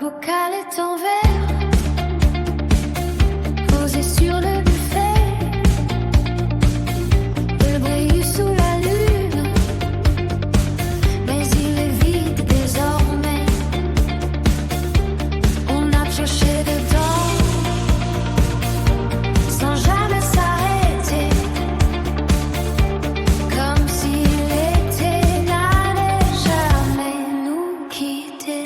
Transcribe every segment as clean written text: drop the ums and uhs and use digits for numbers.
bocal est en verre, posé sur le buffet. Il brille sous la lune, mais il est vide désormais. On a pioché dedans, sans jamais s'arrêter, comme si l'été n'allait jamais nous quitter.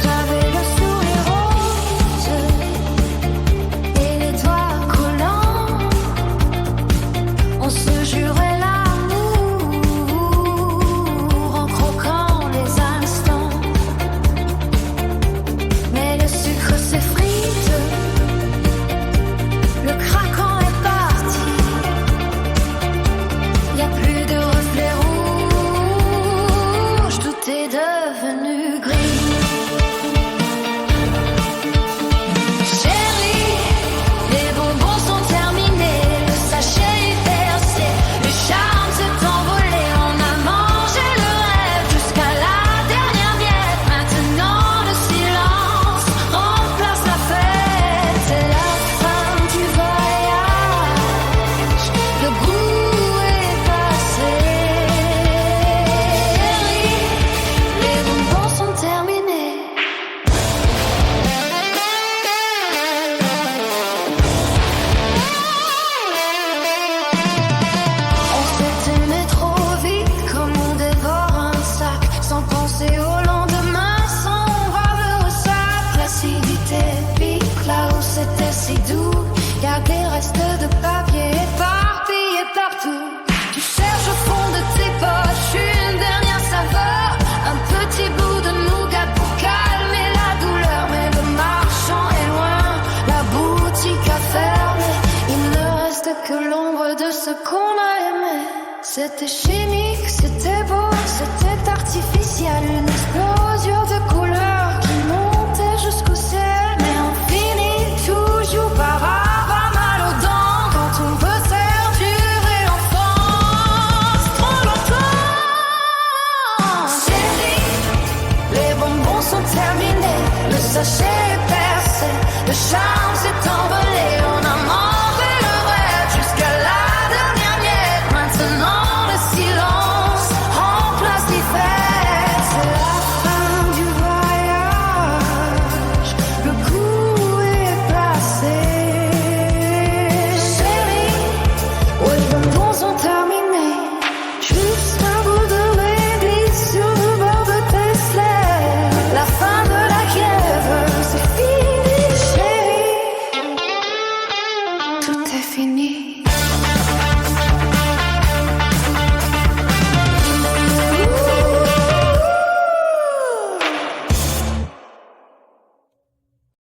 J'avais le sourire rose et les doigts collants. On se jurait l'amour en croquant les instants. Mais le sucre s'effrite, le craquant est parti. Y a plus de reflets rouges, tout est devenu gris. Chérie, les bonbons sont terminés, le sachet est versé, le charme s'est envolé, on a mangé le rêve jusqu'à la dernière miette. Maintenant le silence remplace la fête, c'est la fin du voyage, le goût est passé. Chérie, les bonbons sont terminés. On s'est aimé trop vite, comme on dévore un sac, sans penser au lendemain, sans voir le ressac. L'acidité pique là où c'était si doux. Y'a des restes de papier éparpillés partout. Tu cherches au fond de tes poches une dernière saveur, un petit bout de nougat pour calmer la douleur. Mais le marchand est loin, la boutique a fermé. Il ne reste que l'ombre de ce qu'on a aimé. C'était chimique, c'était beau, c'était artificiel, une explosion de goût.